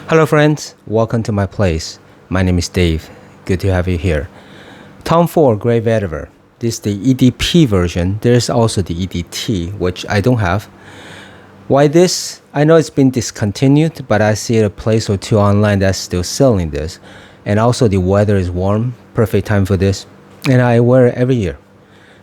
Hello friends, welcome to my place. My name is Dave. Good to have you here. Tom Ford Gray Vetiver. This is the EDP version. There's also the EDT, which I don't have. Why this? I know it's been discontinued, but I see a place or two online that's still selling this. And also the weather is warm, perfect time for this. And I wear it every year.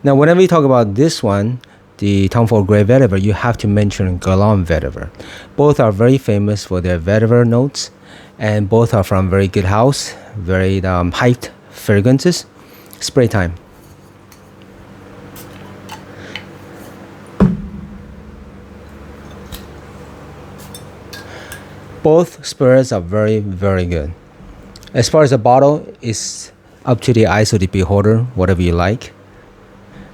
Now, whenever you talk about this one, the Tom Ford Gray Vetiver, you have to mention guerlain vetiver. Both are very famous for their vetiver notes, and both are from very good house, very hyped fragrances. Spray time. Both sprays are very, very good. As far as the bottle, it's up to the eyes of the beholder, whatever you like.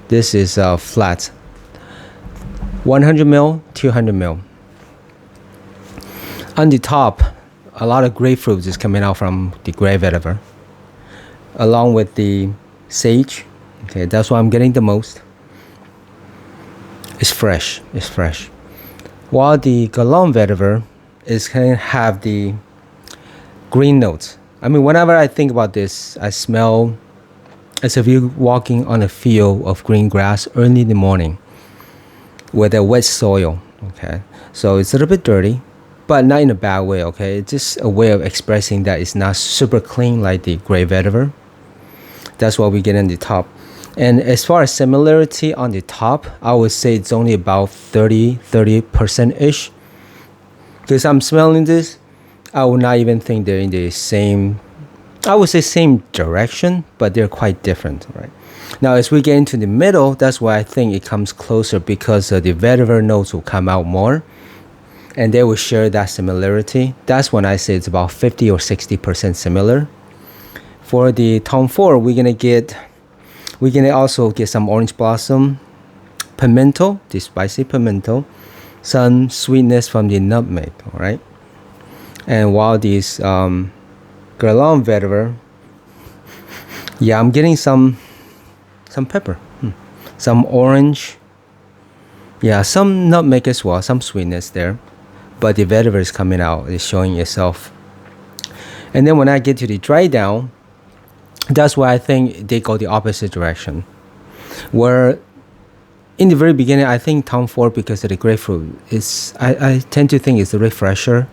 This is flat. 100 ml, 200 ml. On the top, a lot of grapefruit is coming out from the gray vetiver, along with the sage. Okay, that's what I'm getting the most. It's fresh. It's fresh. While the guerlain vetiver is going to have the green notes. I mean, whenever I think about this, I smell as if you're walking on a field of green grass early in the morning with a wet soil. Okay, so it's a little bit dirty, but not in a bad way. Okay, it's just a way of expressing that it's not super clean like the gray vetiver. That's what we get on the top. And as far as similarity on the top, I would say it's only about 30% ish. Because I'm smelling this, I would not even think they're in the same, I would say same direction, but they're quite different, right? Now, as we get into the middle, that's why I think it comes closer, because the vetiver notes will come out more and they will share that similarity. That's when I say it's about 50 or 60% similar. For the Tom Ford, we're gonna also get some orange blossom, pimento, the spicy pimento, some sweetness from the nutmeg, all right? And while these guerlain vetiver, yeah, I'm getting some pepper, some orange, yeah, some nutmeg as well, some sweetness there, but the vetiver is coming out, it's showing itself. And then when I get to the dry down, that's why I think they go the opposite direction. Where in the very beginning, I think Tom Ford, because of the grapefruit, I tend to think it's a bit fresher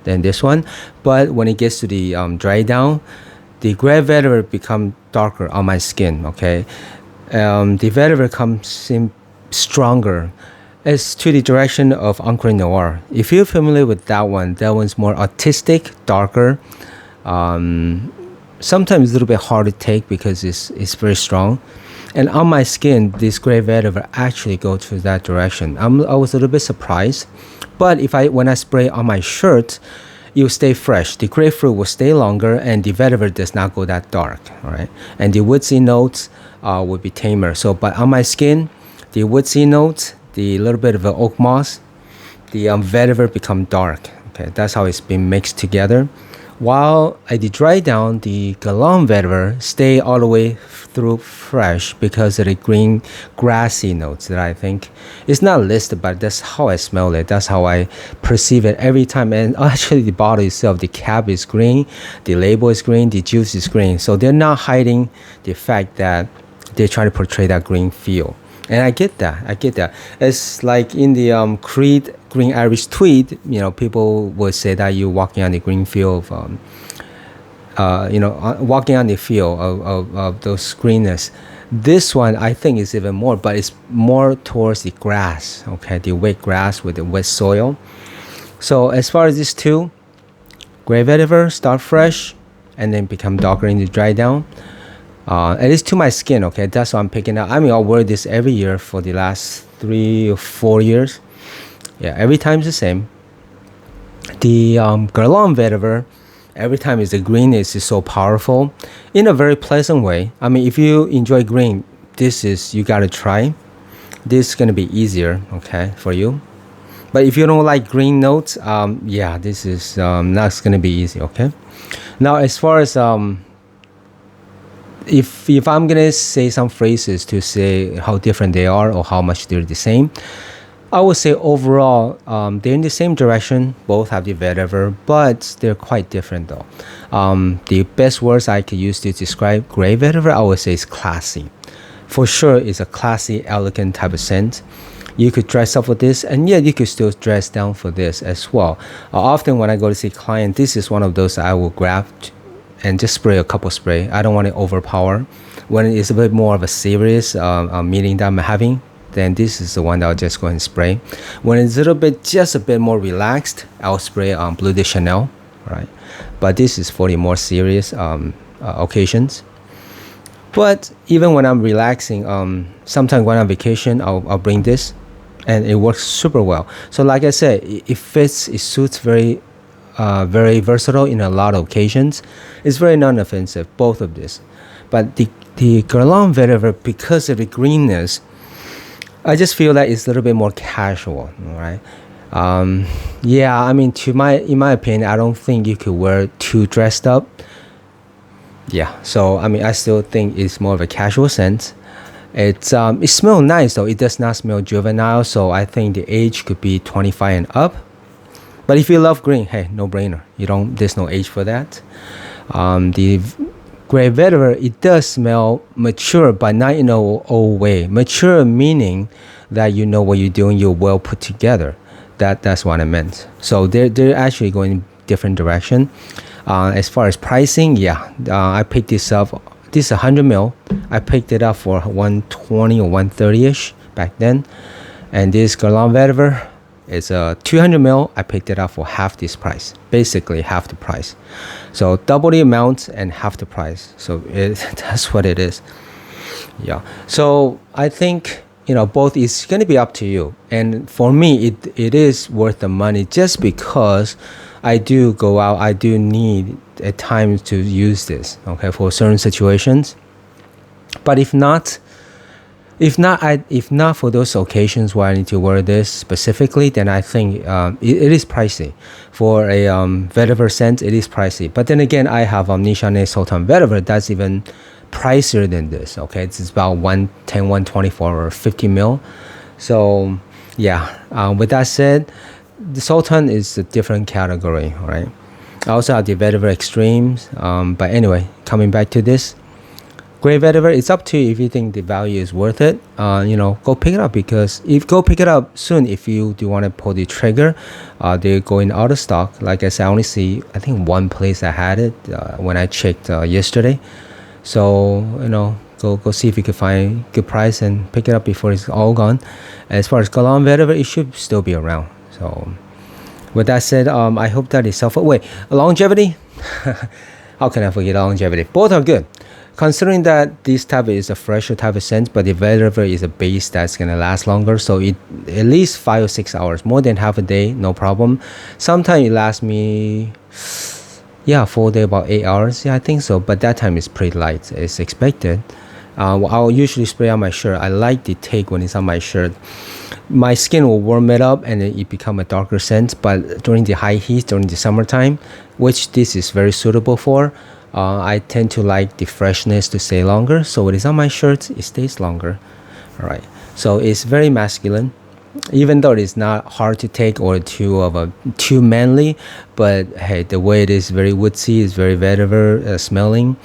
than this one. But when it gets to the dry down, the gray vetiver become darker on my skin. Okay, the vetiver comes in stronger. It's to the direction of Encre Noir. If you're familiar with that one's more artistic, darker. Sometimes a little bit hard to take because it's very strong. And on my skin, this gray vetiver actually go to that direction. I was a little bit surprised. But when I spray on my shirt, it will stay fresh. The grapefruit will stay longer, and the vetiver does not go that dark. All right, and the woodsy notes will be tamer. So, but on my skin, the woodsy notes, the little bit of the oak moss, the vetiver become dark. Okay, that's how it's been mixed together. While I did dry down, the guerlain vetiver stay all the way through fresh because of the green grassy notes that I think it's not listed, but that's how I smell it. That's how I perceive it every time. And actually the bottle itself, the cap is green, the label is green, the juice is green. So they're not hiding the fact that they're trying to portray that green feel. And I get that. It's like in the Creed Green Irish Tweed, people would say that you're walking on the green field of, walking on the field of those greenness. This one, I think, is even more, but it's more towards the grass, okay, the wet grass with the wet soil. So as far as these two, gray vetiver, start fresh, and then become darker in the dry down. At least to my skin, okay, that's what I'm picking up. I mean, I'll wear this every year for the last 3 or 4 years. Yeah, every time it's the same. The guerlain vetiver, every time the green is so powerful in a very pleasant way. I mean, if you enjoy green, you gotta try. This is gonna be easier, okay, for you. But if you don't like green notes, yeah, this is not gonna be easy, okay. Now, as far as if I'm gonna say some phrases to say how different they are or how much they're the same, I would say overall, they're in the same direction. Both have the vetiver, but they're quite different though. The best words I could use to describe gray vetiver, I would say, is classy. For sure, it's a classy, elegant type of scent. You could dress up for this, and yet you could still dress down for this as well. Often when I go to see client, this is one of those I will grab and just spray a couple spray. I don't want to overpower. When it's a bit more of a serious meeting that I'm having, then this is the one that I'll just go and spray. When it's a little bit, just a bit more relaxed, I'll spray Bleu de Chanel, right? But this is for the more serious occasions. But even when I'm relaxing, sometimes when I'm on vacation, I'll bring this, and it works super well. So like I said, it fits, it suits very versatile in a lot of occasions. It's very non-offensive, both of this. But the guerlain vetiver, because of the greenness, I just feel that it's a little bit more casual, right? Yeah, I mean, in my opinion, I don't think you could wear too dressed up. Yeah, so I mean, I still think it's more of a casual scent. It smells nice though. It does not smell juvenile, so I think the age could be 25 and up. But if you love green, hey, no brainer. There's no age for that. The gray vetiver, it does smell mature, but not in an old way. Mature meaning that you know what you're doing, you're well put together. That's what I meant. So they're actually going different direction. As far as pricing, yeah, I picked this up. This is 100 ml. I picked it up for 120 or 130ish back then. And this guerlain vetiver is a 200 ml. I picked it up for half this price, basically half the price. So double the amount and half the price. So that's what it is. Yeah. So I think, both is going to be up to you. And for me, it is worth the money just because I do go out. I do need at times to use this, okay, for certain situations. But if not for those occasions where I need to wear this specifically, then I think it is pricey. For a vetiver scent, it is pricey. But then again, I have Nichane Sultan vetiver that's even pricier than this. Okay, it's about 110, 124 or 50 mil. So yeah, with that said, the Sultan is a different category, right? I also have the vetiver extremes. But anyway, coming back to this. Gray vetiver, it's up to you if you think the value is worth it. Go pick it up, because go pick it up soon if you do want to pull the trigger. They're going out of stock. Like I said, I only see, I think, one place that had it when I checked yesterday. So, go see if you can find a good price and pick it up before it's all gone. As far as guerlain vetiver, it should still be around. So, with that said, I hope that is helpful. Wait, longevity? How can I forget longevity? Both are good. Considering that this type is a fresher type of scent, but the vetiver is a base that's going to last longer, so it at least 5 or 6 hours, more than half a day, no problem. Sometimes it lasts me, full day, about 8 hours. Yeah, I think so, but that time is pretty light, as expected. I'll usually spray on my shirt. I like the take when it's on my shirt. My skin will warm it up and it become a darker scent, but during the high heat, during the summertime, which this is very suitable for, I tend to like the freshness to stay longer. So when it's on my shirt, it stays longer. All right. So it's very masculine, even though it's not hard to take or too manly. But hey, the way it is very woodsy, it's very vetiver smelling.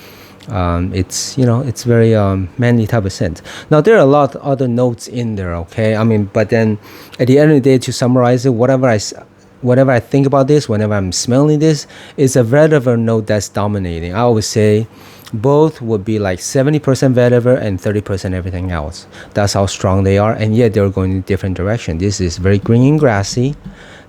It's very manly type of scent. Now there are a lot of other notes in there. Okay. I mean, but then at the end of the day, to summarize it, whatever I think about this, whenever I'm smelling this, it's a vetiver note that's dominating. I always say both would be like 70% vetiver and 30% everything else. That's how strong they are, and yet they're going in different direction. This is very green and grassy.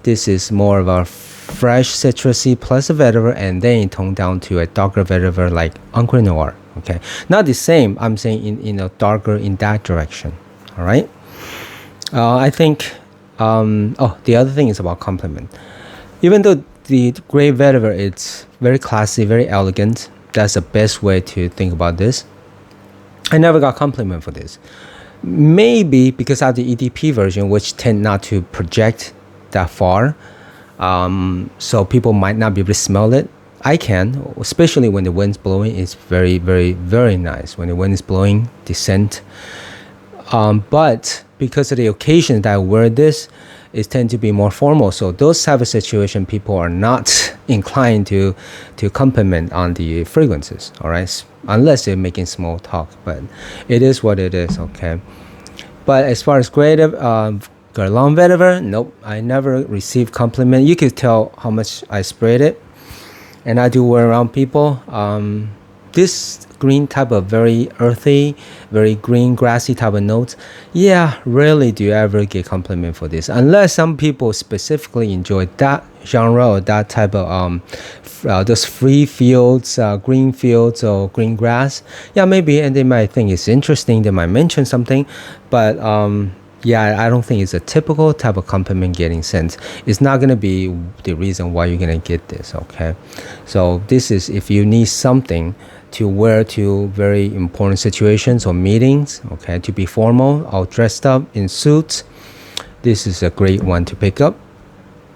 This is more of a fresh citrusy plus a vetiver, and then toned down to a darker vetiver like Encre Noir. Okay, not the same. I'm saying in a darker in that direction. All right. I think. The other thing is about compliment. Even though the gray vetiver, it's very classy, very elegant. That's the best way to think about this. I never got compliment for this. Maybe because I have the EDP version, which tend not to project that far. So people might not be able to smell it. I can, especially when the wind's blowing. It's very, very, very nice when the wind is blowing, the scent. But because of the occasion that I wear this, it tend to be more formal. So those type of situation, people are not inclined to compliment on the fragrances, all right? Unless they're making small talk, but it is what it is, okay? But as far as creative, guerlain vetiver, nope, I never received compliment. You could tell how much I sprayed it, and I do wear around people. This green type of very earthy, very green, grassy type of notes, yeah, rarely do you ever get compliment for this, unless some people specifically enjoy that genre or that type of those free fields, green fields or green grass. Yeah, maybe, and they might think it's interesting. They might mention something, but yeah, I don't think it's a typical type of compliment getting sent. It's not going to be the reason why you're going to get this, okay? So this is if you need something to wear to very important situations or meetings, okay, to be formal, all dressed up in suits. This is a great one to pick up.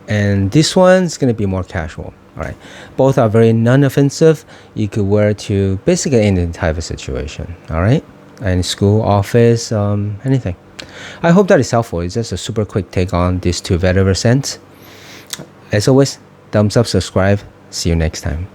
And this one's going to be more casual, all right? Both are very non-offensive. You could wear to basically any type of situation, all right? Any school, office, anything. I hope that is helpful. It's just a super quick take on these two vetiver scents. As always, thumbs up, subscribe. See you next time.